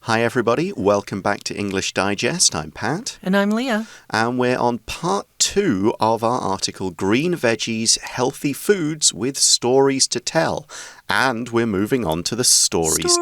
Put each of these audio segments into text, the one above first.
Hi everybody, welcome back to English Digest. I'm Pat. And I'm Leah. And we're on part 2 of our article, Green Veggies, Healthy Foods with Stories to Tell. And we're moving on to the stories.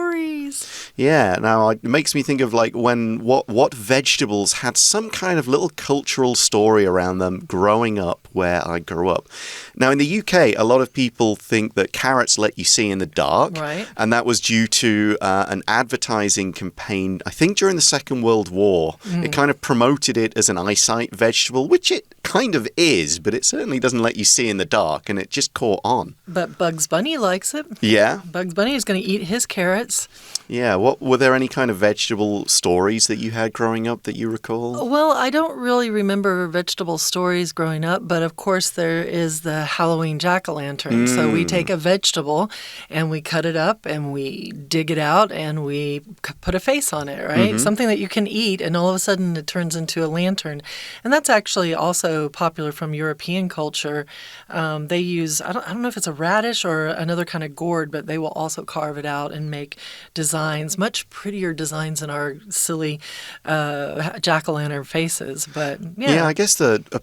Yeah, now it makes me think of like what vegetables had some kind of little cultural story around them growing up where I grew up. Now in the UK, a lot of people think that carrots let you see in the dark. Right. And that was due to an advertising campaign, I think during the Second World War. It kind of promoted it as an eyesight vegetable, which it kind of is, but it certainly doesn't let you see in the dark, and it just caught on. But Bugs Bunny likes it. Yeah? Bugs Bunny is going to eat his carrots. Yeah, were there any kind of vegetable stories that you had growing up that you recall? Well, I don't really remember vegetable stories growing up, but of course there is the Halloween jack-o'-lantern. So we take a vegetable and we cut it up and we dig it out and we put a face on it, right? Something that you can eat, and all of a sudden it turns into a lantern. And that's actually also popular from European culture. They use, I don't know if it's a radish or another kind of gourd, but they will also carve it out and make designs, much prettier designs than our silly jack-o'-lantern faces. But yeah, I guess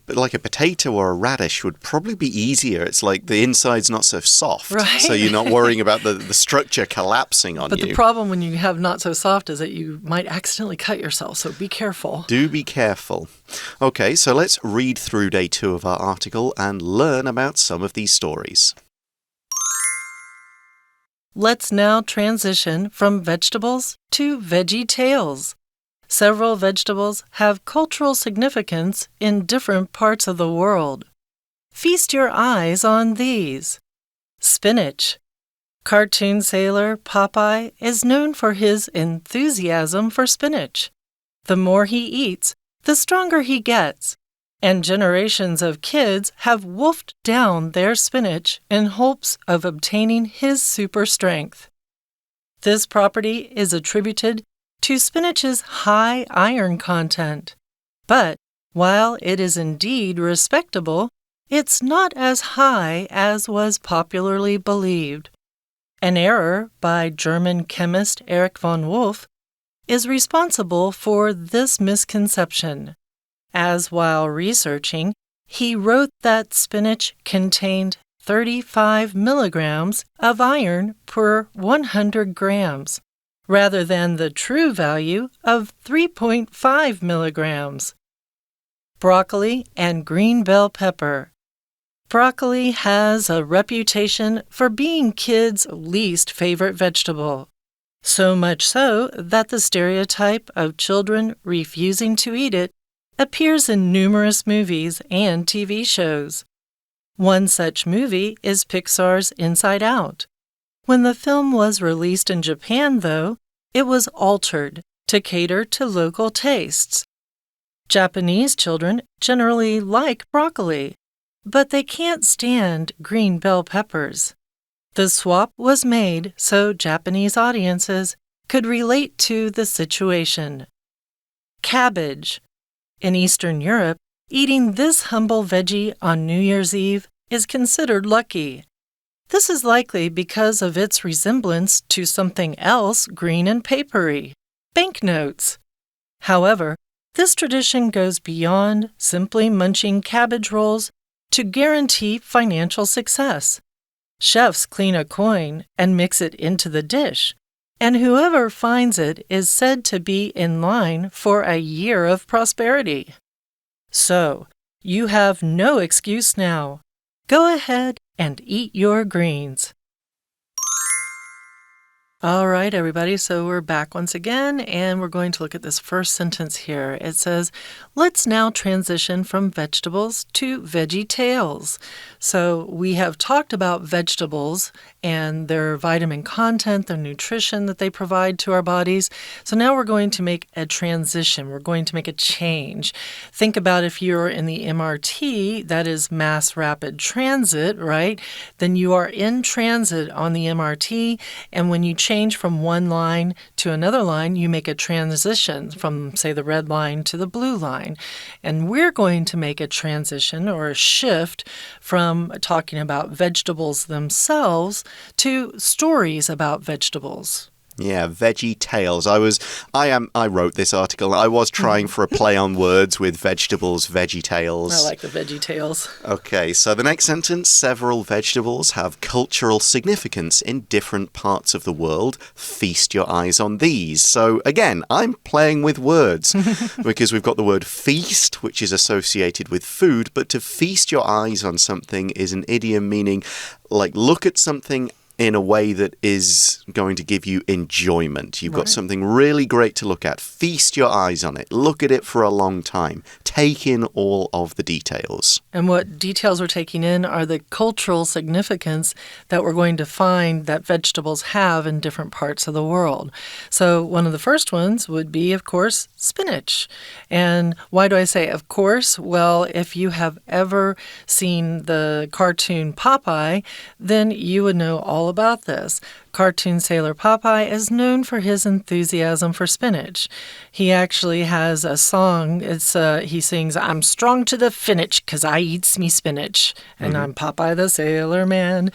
like a potato or a radish would probably be easier. It's like the inside's not so soft, right? So you're not worrying about the structure collapsing on you. But the problem when you have not so soft is that you might accidentally cut yourself, so be careful. Do be careful. Okay, so let's read through day 2 of our article and learn about some of these stories. Let's now transition from vegetables to veggie tales. Several vegetables have cultural significance in different parts of the world. Feast your eyes on these. Spinach. Cartoon sailor Popeye is known for his enthusiasm for spinach. The more he eats, the stronger he gets. And generations of kids have wolfed down their spinach in hopes of obtaining his super strength. This property is attributed to spinach's high iron content. But while it is indeed respectable, it's not as high as was popularly believed. An error by German chemist Erich von Wolff is responsible for this misconception, as while researching, he wrote that spinach contained 35 milligrams of iron per 100 grams, rather than the true value of 3.5 milligrams. Broccoli and green bell pepper. Broccoli has a reputation for being kids' least favorite vegetable. So much so that the stereotype of children refusing to eat it appears in numerous movies and TV shows. One such movie is Pixar's Inside Out. When the film was released in Japan, though, it was altered to cater to local tastes. Japanese children generally like broccoli, but they can't stand green bell peppers. The swap was made so Japanese audiences could relate to the situation. Cabbage. In Eastern Europe, eating this humble veggie on New Year's Eve is considered lucky. This is likely because of its resemblance to something else green and papery, banknotes. However, this tradition goes beyond simply munching cabbage rolls to guarantee financial success. Chefs clean a coin and mix it into the dish, and whoever finds it is said to be in line for a year of prosperity. So, you have no excuse now. Go ahead and eat your greens. All right, everybody, so we're back once again, and we're going to look at this first sentence here. It says, let's now transition from vegetables to veggie tales. So we have talked about vegetables and their vitamin content, their nutrition that they provide to our bodies. So now we're going to make a transition. We're going to make a change. Think about if you're in the MRT, that is mass rapid transit, right? Then you are in transit on the MRT, and when you change from one line to another line, you make a transition from, say, the red line to the blue line. And we're going to make a transition or a shift from talking about vegetables themselves to stories about vegetables. Yeah, veggie tales. I wrote this article. I was trying for a play on words with vegetables, veggie tales. I like the veggie tales. Okay, so the next sentence, several vegetables have cultural significance in different parts of the world. Feast your eyes on these. So again, I'm playing with words because we've got the word feast, which is associated with food, but to feast your eyes on something is an idiom meaning like look at something in a way that is going to give you enjoyment. You've got something really great to look at. Feast your eyes on it. Look at it for a long time. Take in all of the details. And what details we're taking in are the cultural significance that we're going to find that vegetables have in different parts of the world. So one of the first ones would be, of course, spinach. And why do I say of course? Well, if you have ever seen the cartoon Popeye, then you would know all about this. Cartoon sailor Popeye is known for his enthusiasm for spinach. He actually has a song. He sings, "I'm strong to the finish 'cause I eats me spinach, and I'm Popeye the Sailor Man."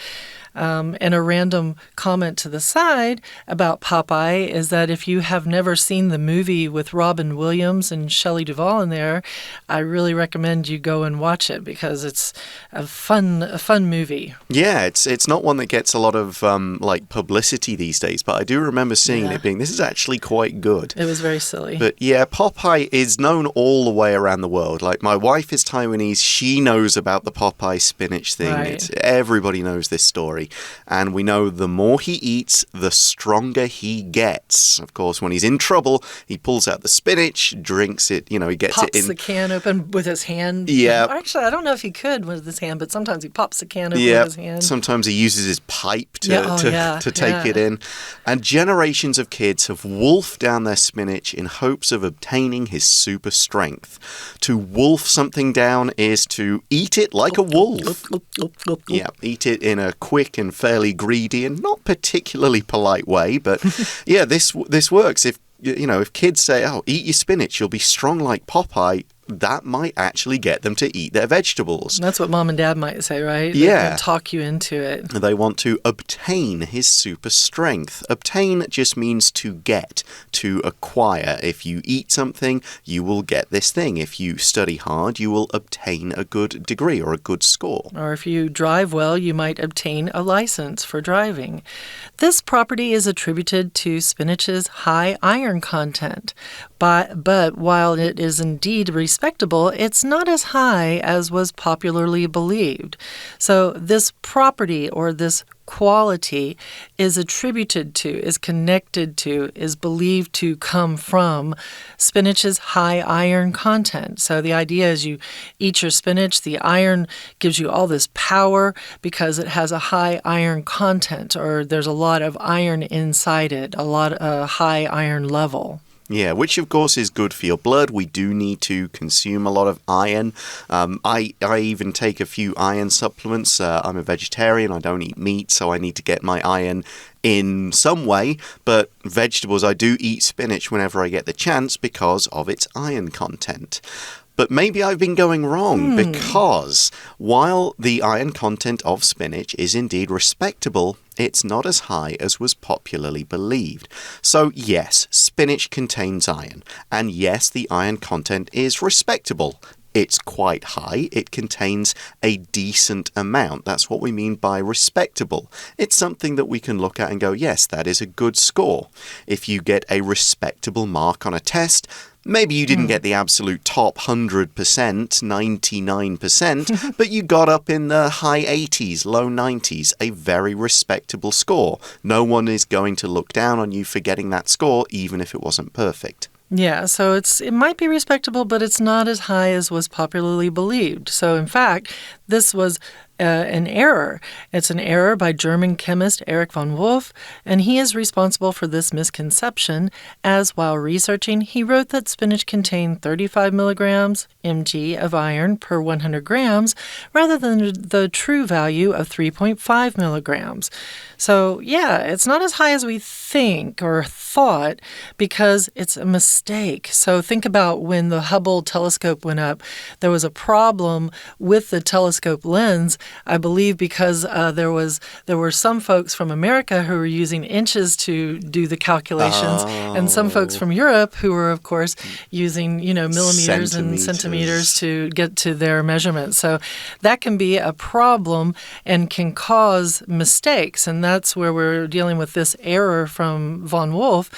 And a random comment to the side about Popeye is that if you have never seen the movie with Robin Williams and Shelley Duvall in there, I really recommend you go and watch it because it's a fun movie. Yeah, it's not one that gets a lot of like publicity these days, but I do remember seeing it being, this is actually quite good. It was very silly. But yeah, Popeye is known all the way around the world. Like my wife is Taiwanese, she knows about the Popeye spinach thing. Right. Everybody knows this story. And we know the more he eats, the stronger he gets. Of course, when he's in trouble, he pulls out the spinach, drinks it, he gets it in. Pops the can open with his hand. Yeah. Actually, I don't know if he could with his hand, but sometimes he pops the can open Yeah. with his hand. Sometimes he uses his pipe to take it in. And generations of kids have wolfed down their spinach in hopes of obtaining his super strength. To wolf something down is to eat it like a wolf. Yeah, eat it in a quick and fairly greedy and not particularly polite way, but yeah, this works. If kids say, "Oh, eat your spinach, you'll be strong like Popeye," that might actually get them to eat their vegetables. That's what mom and dad might say, right? Yeah. They can talk you into it. They want to obtain his super strength. Obtain just means to get, to acquire. If you eat something, you will get this thing. If you study hard, you will obtain a good degree or a good score. Or if you drive well, you might obtain a license for driving. This property is attributed to spinach's high iron content. But while it is indeed respectable, it's not as high as was popularly believed. So this property or this quality is attributed to, is connected to, is believed to come from spinach's high iron content. So the idea is you eat your spinach, the iron gives you all this power because it has a high iron content, or there's a lot of iron inside it, a high iron level. Yeah, which of course is good for your blood. We do need to consume a lot of iron. I even take a few iron supplements. I'm a vegetarian. I don't eat meat, so I need to get my iron in some way. But vegetables, I do eat spinach whenever I get the chance because of its iron content. But maybe I've been going wrong because while the iron content of spinach is indeed respectable, it's not as high as was popularly believed. So yes, spinach contains iron. And yes, the iron content is respectable. It's quite high. It contains a decent amount. That's what we mean by respectable. It's something that we can look at and go, yes, that is a good score. If you get a respectable mark on a test, maybe you didn't get the absolute top 100%, 99%, but you got up in the high 80s, low 90s, a very respectable score. No one is going to look down on you for getting that score, even if it wasn't perfect. Yeah, so it might be respectable, but it's not as high as was popularly believed. So in fact, this was an error. It's an error by German chemist Erich von Wolff, and he is responsible for this misconception, as while researching, he wrote that spinach contained 35 milligrams mg of iron per 100 grams, rather than the true value of 3.5 milligrams. So yeah, it's not as high as we think or thought because it's a mistake. So think about when the Hubble telescope went up, there was a problem with the telescope lens I believe because there were some folks from America who were using inches to do the calculations, and some folks from Europe who were, of course, using millimeters and centimeters to get to their measurements. So that can be a problem and can cause mistakes, and that's where we're dealing with this error from von Wolf,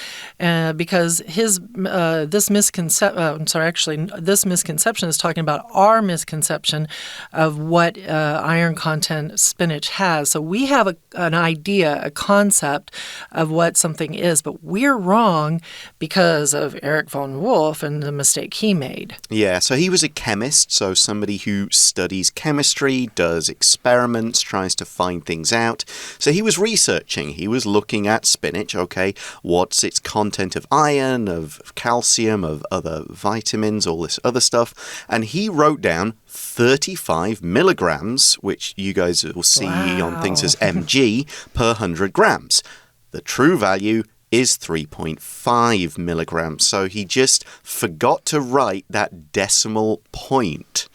because this misconception is talking about our misconception of what iron content spinach has. So we have an idea, a concept of what something is, but we're wrong because of Eric von Wolf and the mistake he made. Yeah, so he was a chemist, so somebody who studies chemistry, does experiments, tries to find things out. So he was researching, he was looking at spinach, okay, what's its content of iron, of calcium, of other vitamins, all this other stuff, and he wrote down 35 milligrams, which you guys will see on things as mg per 100 grams. The true value is 3.5 milligrams, so he just forgot to write that decimal point.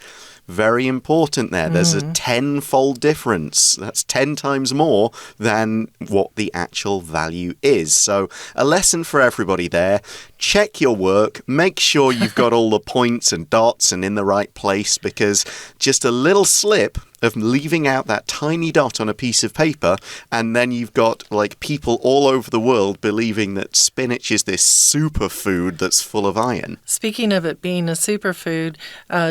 Very important there. There's a 10-fold difference. That's 10 times more than what the actual value is. So a lesson for everybody there. Check your work. Make sure you've got all the points and dots and in the right place, because just a little slip of leaving out that tiny dot on a piece of paper, and then you've got like people all over the world believing that spinach is this superfood that's full of iron. Speaking of it being a superfood,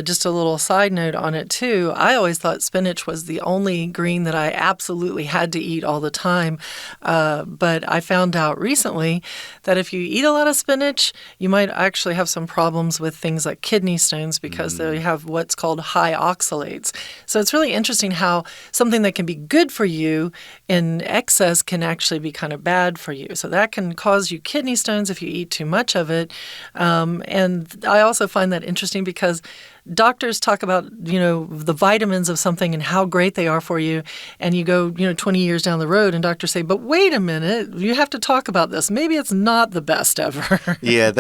just a little side note on it too. I always thought spinach was the only green that I absolutely had to eat all the time. But I found out recently that if you eat a lot of spinach, you might actually have some problems with things like kidney stones because they have what's called high oxalates. So it's really interesting how something that can be good for you in excess can actually be kind of bad for you. So that can cause you kidney stones if you eat too much of it. And I also find that interesting because doctors talk about, the vitamins of something and how great they are for you. And you go, 20 years down the road and doctors say, but wait a minute, you have to talk about this. Maybe it's not the best ever. Yeah,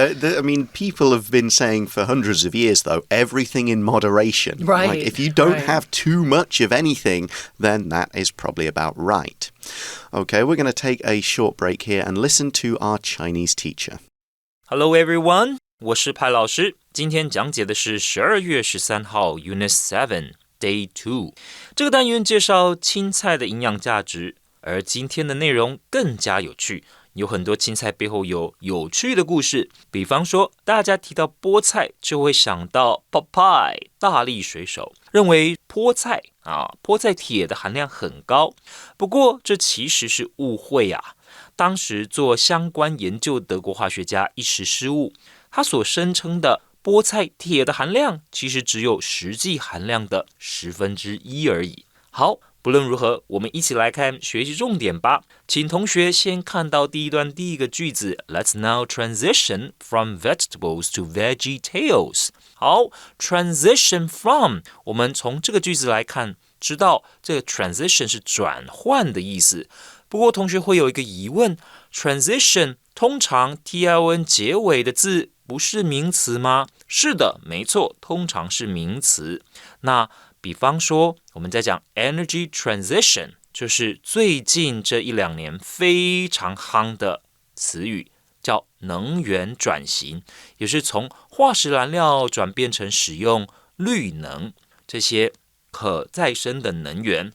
people have been saying for hundreds of years, though, everything in moderation. Right. Like, if you don't have too much of anything, then that is probably about right. Okay, we're going to take a short break here and listen to our Chinese teacher. Hello everyone, 我是派老师。今天讲解的是12月13号 Unit7-Day 2。这个单元介绍青菜的营养价值，而今天的内容更加有趣。有很多青菜背后有趣的故事，比方说大家提到菠菜就会想到 Popeye 大力水手，认为菠菜铁的含量很高，不过这其实是误会啊。当时做相关研究的德国化学家一时失误，他所声称的菠菜铁的含量其实只有实际含量的1/10而已。好，不论如何，我们一起来看学习重点吧。请同学先看到第一段第一个句子 Let's now transition from vegetables to veggie tails。 好， transition from， 我们从这个句子来看，知道这个 transition 是转换的意思。不过同学会有一个疑问， transition 通常 tion 结尾的字不是名词吗？是的，没错，通常是名词。那比方说我们在讲 energy transition， 就是最近这1-2年非常夯的词语，叫能源转型，也是从化石燃料转变成使用绿能，这些可再生的能源。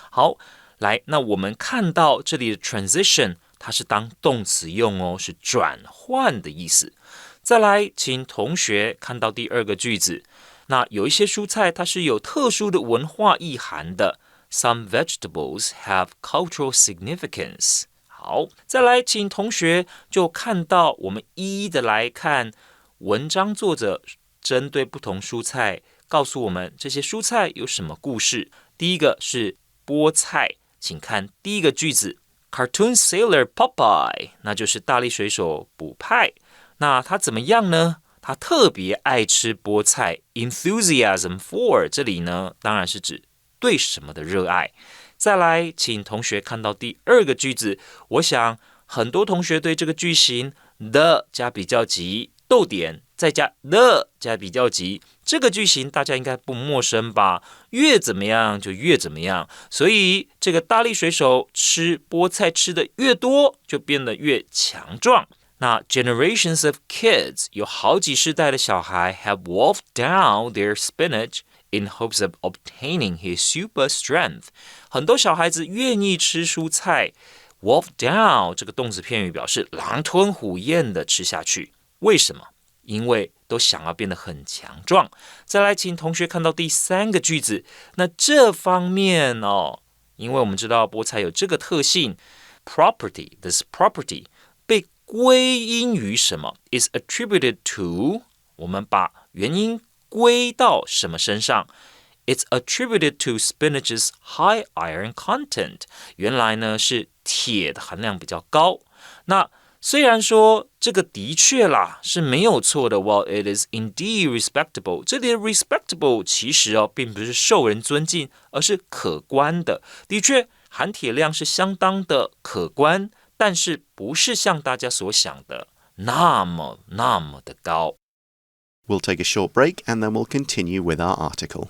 好，来，那我们看到这里的 transition， 它是当动词用哦，是转换的意思。再来，请同学看到第二个句子，那有一些蔬菜它是有特殊的文化意涵的。Some vegetables have cultural significance。好，再来，请同学就看到我们一一的来看文章作者针对不同蔬菜告诉我们这些蔬菜有什么故事。第一个是菠菜，请看第一个句子 Cartoon Sailor Popeye， 那就是大力水手补派。那他怎么样呢？他特别爱吃菠菜 Enthusiasm for， 这里呢当然是指对什么的热爱。再来，请同学看到第二个句子，我想很多同学对这个句型 the 加比较级逗点再加 the 加比较级，这个句型大家应该不陌生吧？越怎么样就越怎么样，所以这个大力水手吃菠菜吃的越多，就变得越强壮。那 generations of kids 有好几世代的小孩 have wolfed down their spinach in hopes of obtaining his super strength。很多小孩子愿意吃蔬菜 wolf down 这个动词片语表示狼吞虎咽的吃下去。为什么？因为都想要变得很强壮。再来，请同学看到第三个句子。那这方面因为我们知道菠菜有这个特性 property this property 被归因于什么 is attributed to 我们把原因归到什么身上 It's attributed to spinach's high iron content 原来呢是铁的含量比较高。那虽然说这个的确啦是没有错的 Well, it is indeed respectable 这里的 respectable 其实并不是受人尊敬而是可观的。的确含铁量是相当的可观，但是不是像大家所想的那么的高。We'll take a short break and then we'll continue with our article.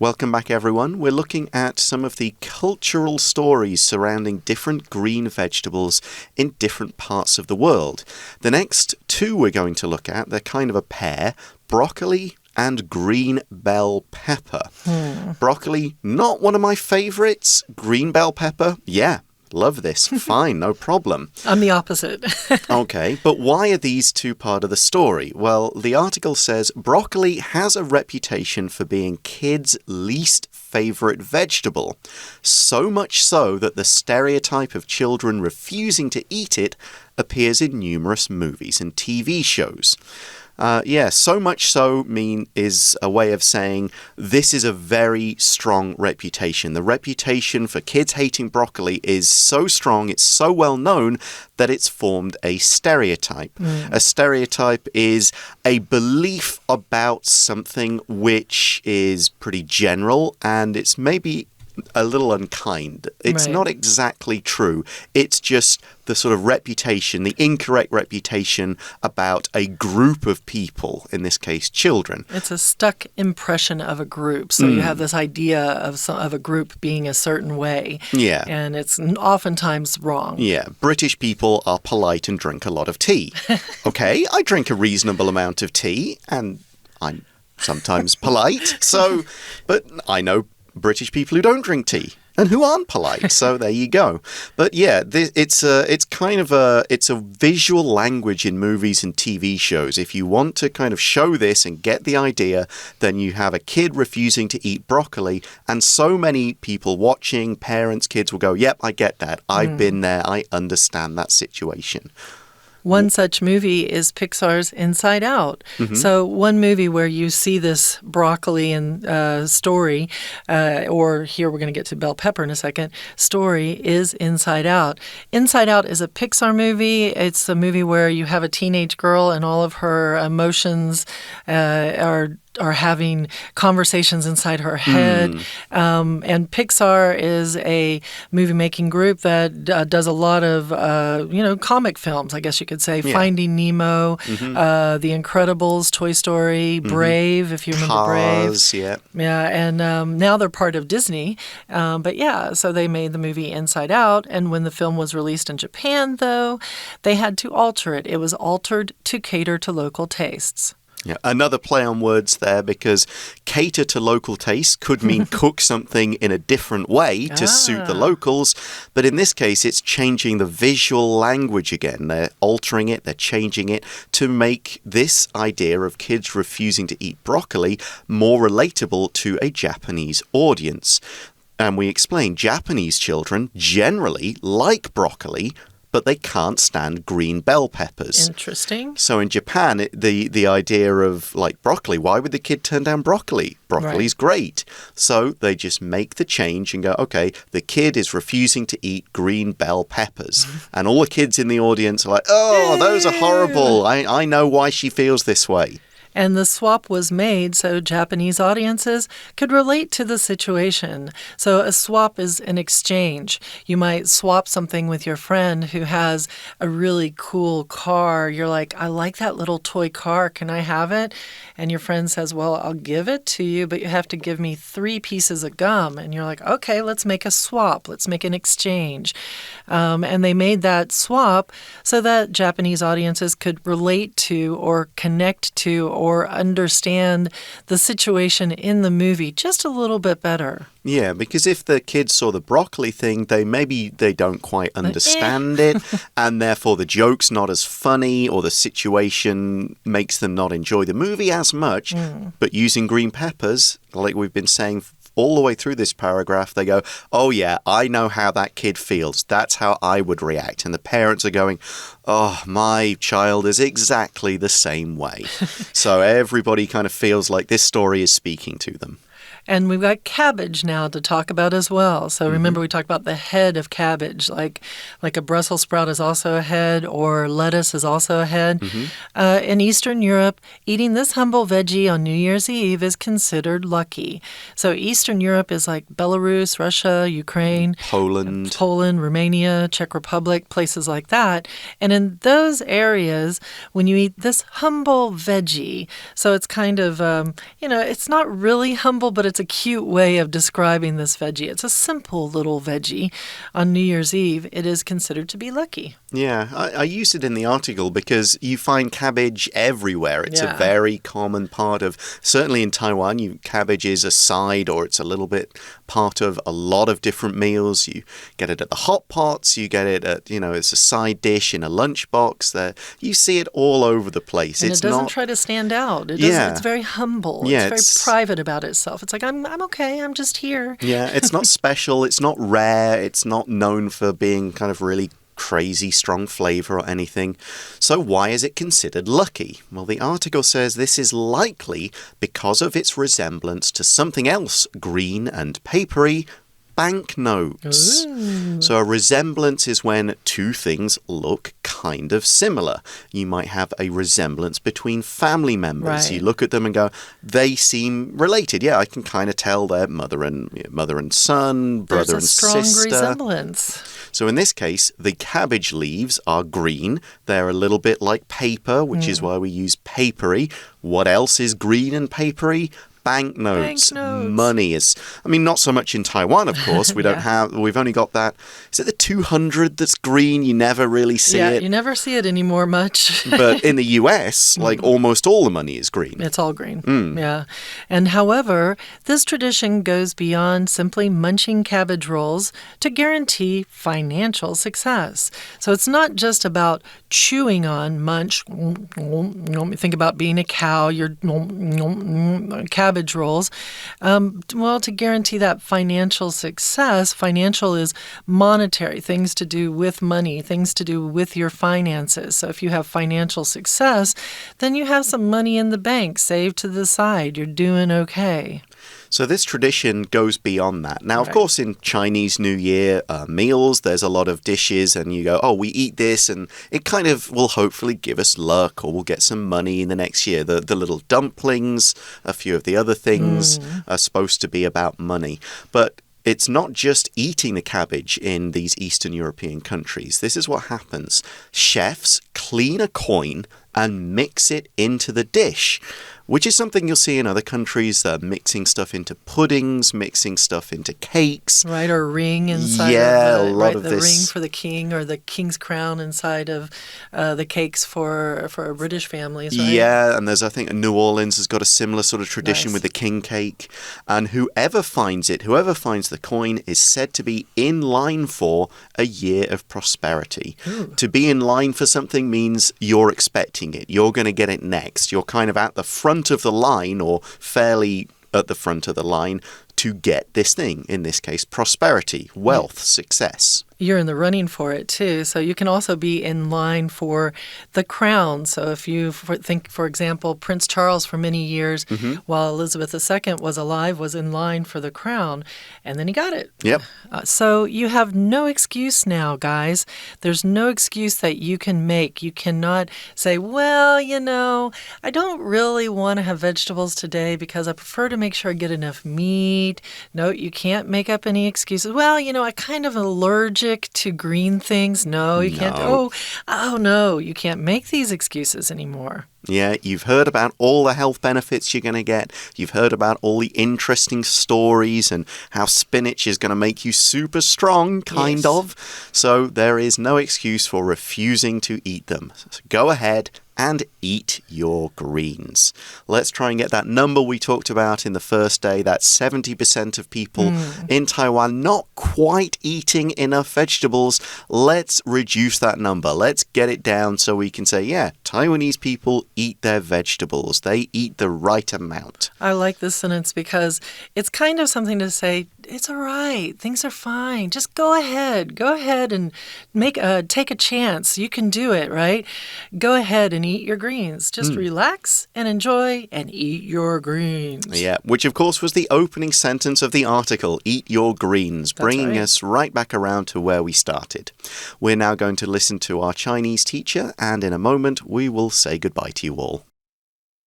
Welcome back, everyone. We're looking at some of the cultural stories surrounding different green vegetables in different parts of the world. The next two we're going to look at, they're kind of a pair, broccoli and green bell pepper. Broccoli, not one of my favorites. Green bell pepper, yeah. Love this. Fine, no problem. I'm the opposite. Okay, but why are these two part of the story? Well, the article says broccoli has a reputation for being kids' least favorite vegetable. So much so that the stereotype of children refusing to eat it appears in numerous movies and TV shows. So much so is a way of saying this is a very strong reputation. The reputation for kids hating broccoli is so strong, it's so well known that it's formed a stereotype. A stereotype is a belief about something which is pretty general and it's maybe a little unkind. It's not exactly true. It's just the sort of reputation, the incorrect reputation about a group of people, in this case, children. It's a stuck impression of a group. So you have this idea of a group being a certain way. Yeah. And it's oftentimes wrong. Yeah. British people are polite and drink a lot of tea. Okay, I drink a reasonable amount of tea, and I'm sometimes polite. But I know British people who don't drink tea and who aren't polite. So there you go. But yeah, it's a visual language in movies and TV shows. If you want to kind of show this and get the idea, then you have a kid refusing to eat broccoli, and so many people watching, parents, kids will go, yep, I get that. I've been there. I understand that situation. One such movie is Pixar's Inside Out. So one movie where you see this broccoli and story, or here we're going to get to bell pepper in a second, story is Inside Out. Inside Out is a Pixar movie. It's a movie where you have a teenage girl and all of her emotions are having conversations inside her head. And Pixar is a movie-making group that does a lot of, comic films, I guess you could say. Yeah. Finding Nemo, The Incredibles, Toy Story, Brave, if you remember Cars, Brave. Yeah. Yeah, and now they're part of Disney. But yeah, so they made the movie Inside Out. And when the film was released in Japan, though, they had to alter it. It was altered to cater to local tastes. Yeah, another play on words there, because cater to local taste could mean cook something in a different way to suit the locals. But in this case, it's changing the visual language again. They're altering it, they're changing it to make this idea of kids refusing to eat broccoli more relatable to a Japanese audience. And we explain Japanese children generally like broccoli, but they can't stand green bell peppers. Interesting. So in Japan, the idea of like broccoli, why would the kid turn down broccoli? Broccoli's great. So they just make the change and go, okay, the kid is refusing to eat green bell peppers. And all the kids in the audience are like, oh, those are horrible. I know why she feels this way. And the swap was made so Japanese audiences could relate to the situation. So a swap is an exchange. You might swap something with your friend who has a really cool car. You're like, I like that little toy car. Can I have it? And your friend says, well, I'll give it to you, but you have to give me 3 pieces of gum. And you're like, okay, let's make a swap. Let's make an exchange. And they made that swap so that Japanese audiences could relate to or connect to or understand the situation in the movie just a little bit better. Yeah, because if the kids saw the broccoli thing, maybe they don't quite understand it, and therefore the joke's not as funny or the situation makes them not enjoy the movie as much. But using green peppers, like we've been saying all the way through this paragraph, they go, oh yeah, I know how that kid feels. That's how I would react. And the parents are going, oh, my child is exactly the same way. So everybody kind of feels like this story is speaking to them. And we've got cabbage now to talk about as well. So remember we talked about the head of cabbage, like a Brussels sprout is also a head or lettuce is also a head. In Eastern Europe, eating this humble veggie on New Year's Eve is considered lucky. So Eastern Europe is like Belarus, Russia, Ukraine, Poland, Romania, Czech Republic, places like that. And in those areas, when you eat this humble veggie, so it's kind of, it's not really humble, but it's a cute way of describing this veggie. It's a simple little veggie. On New Year's Eve, it is considered to be lucky. Yeah, I used it in the article because you find cabbage everywhere. It's a very common part of, certainly in Taiwan, cabbage is a side or it's a little bit part of a lot of different meals. You get it at the hot pots, you get it at, it's a side dish in a lunchbox. You see it all over the place. And it doesn't try to stand out. It's very humble. Yeah, it's very private about itself. It's like, I'm okay, I'm just here. Yeah, it's not special, it's not rare, it's not known for being kind of really crazy strong flavor or anything. So why is it considered lucky? Well, the article says this is likely because of its resemblance to something else green and papery, banknotes. Ooh. So a resemblance is when two things look kind of similar. You might have a resemblance between family members. Right. You look at them and go, they seem related. Yeah, I can kind of tell they're mother and son, brother and sister. There's a strong resemblance. So in this case, the cabbage leaves are green. They're a little bit like paper, which is why we use papery. What else is green and papery? Banknotes. Money is, not so much in Taiwan, of course. We've only got that. Is it the 200 that's green? You never really see it. Yeah, you never see it anymore much. But in the US, almost all the money is green. It's all green. Yeah. And however, this tradition goes beyond simply munching cabbage rolls to guarantee financial success. So it's not just about chewing on, munch. Think about being a cow, you're cabbage rolls. To guarantee that financial success, financial is monetary, things to do with money, things to do with your finances. So if you have financial success, then you have some money in the bank saved to the side. You're doing okay. So this tradition goes beyond that. Now, of course, in Chinese New Year meals, there's a lot of dishes and you go, oh, we eat this and it kind of will hopefully give us luck or we'll get some money in the next year. The little dumplings, a few of the other things are supposed to be about money. But it's not just eating the cabbage in these Eastern European countries. This is what happens. Chefs clean a coin and mix it into the dish, which is something you'll see in other countries, mixing stuff into puddings, mixing stuff into cakes. Right, or a ring inside of the, a lot of the this. ring for the king or the king's crown inside of the cakes for British families, right? Yeah, and I think New Orleans has got a similar sort of tradition with the king cake. And whoever finds the coin is said to be in line for a year of prosperity. Ooh. To be in line for something means you're expecting it. You're going to get it next. You're kind of at the front of the line or fairly at the front of the line to get this thing, in this case, prosperity, wealth, success. you're in the running for it too. So you can also be in line for the crown. So if you think, for example, Prince Charles for many years, while Elizabeth II was alive, was in line for the crown, and then he got it. Yep. So you have no excuse now, guys. There's no excuse that you can make. You cannot say, well, I don't really want to have vegetables today because I prefer to make sure I get enough meat. No, you can't make up any excuses. Well, I kind of allergic to green things. No, you can't. Oh, no, you can't make these excuses anymore. Yeah, you've heard about all the health benefits you're going to get. You've heard about all the interesting stories and how spinach is going to make you super strong, kind of. So there is no excuse for refusing to eat them. So go ahead and eat your greens. Let's try and get that number we talked about in the first day. That's 70% of people in Taiwan not quite eating enough vegetables. Let's reduce that number. Let's get it down so we can say, yeah, Taiwanese people eat their vegetables. They eat the right amount. I like this sentence because it's kind of something to say, it's all right. Things are fine. Just go ahead. Go ahead and take a chance. You can do it, right? Go ahead and eat your greens. Just relax and enjoy and eat your greens. Yeah, which of course was the opening sentence of the article, eat your greens, bringing us right back around to where we started. We're now going to listen to our Chinese teacher, and in a moment we will say goodbye to you all.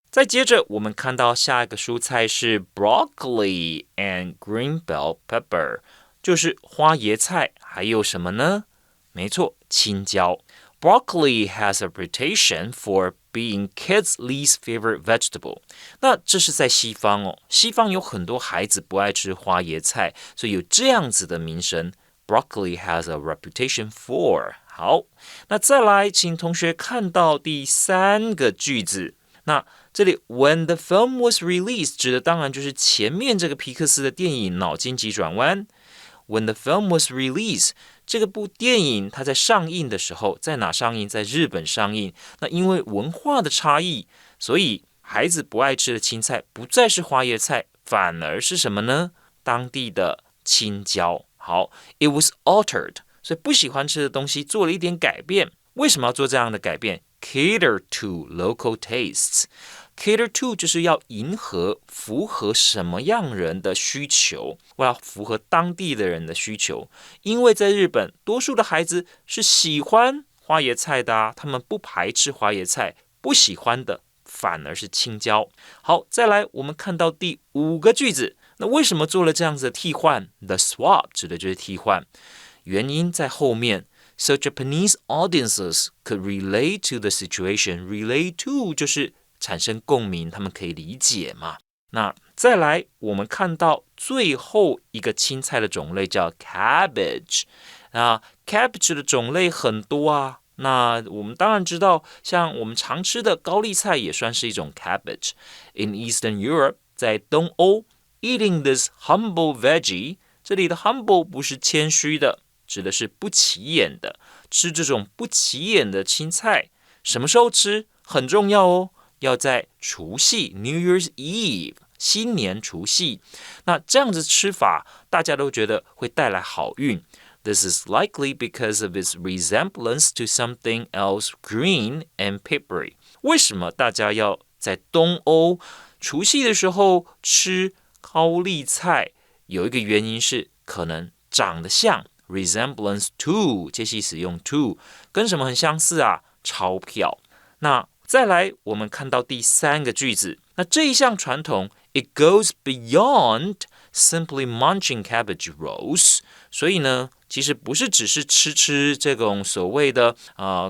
再接着，我们看到下一个蔬菜是 broccoli and green bell pepper， 就是花椰菜，还有什么呢？没错，青椒。Broccoli has a reputation for being kids' least favorite vegetable. 那这是在西方哦，西方有很多孩子不爱吃花椰菜，所以有这样子的名声。Broccoli has a reputation for. 好，那再来，请同学看到第三个句子。那这里 when the film was released 指的当然就是前面这个皮克斯的电影脑筋急转弯。When the film was released 这个部电影它在上映的时候，在哪上映？在日本上映。那因为文化的差异，所以孩子不爱吃的青菜不再是花椰菜，反而是什么呢？当地的青椒。好 ，it was altered， 所以不喜欢吃的东西做了一点改变。为什么要做这样的改变？Cater to local tastes. Cater to 就是要迎合、符合什么样人的需求？我要符合当地的人的需求。因为在日本，多数的孩子是喜欢花椰菜的啊，他们不排斥花椰菜，不喜欢的反而是青椒。好，再来，我们看到第5个句子。那为什么做了这样子的替换 ？The swap 指的就是替换，原因在后面。So Japanese audiences could relate to the situation. Relate to 就是产生共鸣，他们可以理解嘛。那再来，我们看到最后一个青菜的种类叫 Cabbage。Cabbage 的种类很多啊。那我们当然知道，像我们常吃的高丽菜也算是一种 Cabbage. In Eastern Europe， 在东欧 ，eating this humble veggie， 这里的 humble 不是谦虚的。指的是不起眼的，吃这种不起眼的青菜，什么时候吃很重要哦，要在除夕 New Year's Eve 新年除夕，那这样子吃法，大家都觉得会带来好运。This is likely because of its resemblance to something else green and peppery. 为什么大家要在东欧除夕的时候吃高丽菜？有一个原因是可能长得像。Resemblance to 介系使用 to 跟什么很相似啊？钞票。那再来，我们看到第3个句子。那这一项传统 ，it goes beyond simply munching cabbage rolls。所以呢，其实不是只是吃这种所谓的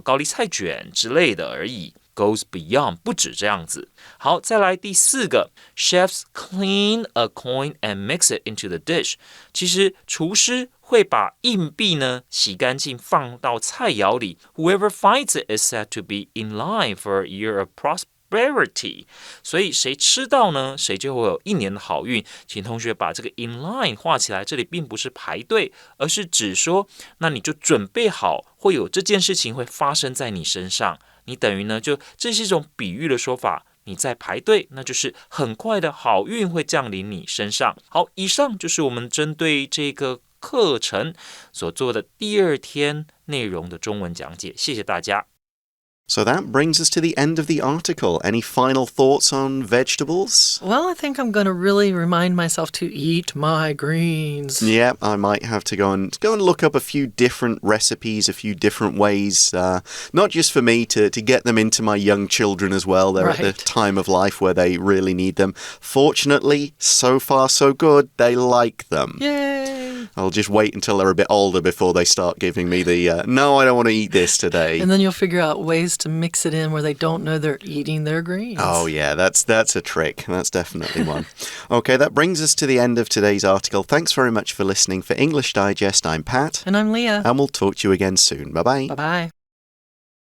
高丽菜卷之类的而已。Goes beyond 不止这样子。好，再来第4个 ，chefs clean a coin and mix it into the dish。其实厨师会把硬币呢洗干净，放到菜肴里。Whoever finds it is said to be in line for a year of prosperity。所以谁吃到呢，谁就会有1年的好运。请同学把这个 in line 画起来，这里并不是排队，而是指说，那你就准备好，会有这件事情会发生在你身上。你等于呢，这是一种比喻的说法。你在排队，那就是很快的好运会降临你身上。好，以上就是我们针对这个课程所做的第2天内容的中文讲解。谢谢大家。So that brings us to the end of the article. Any final thoughts on vegetables? Well, I think I'm going to really remind myself to eat my greens. Yeah, I might have to go and look up a few different recipes, a few different ways, not just for me to get them into my young children as well. They're at the time of life where they really need them. Fortunately, so far so good. They like them. Yay! I'll just wait until they're a bit older before they start giving me the, no, I don't want to eat this today. And then you'll figure out ways to mix it in where they don't know they're eating their greens. Oh, yeah, that's a trick. That's definitely one. Okay, that brings us to the end of today's article. Thanks very much for listening. For English Digest, I'm Pat. And I'm Leah. And we'll talk to you again soon. Bye-bye. Bye-bye.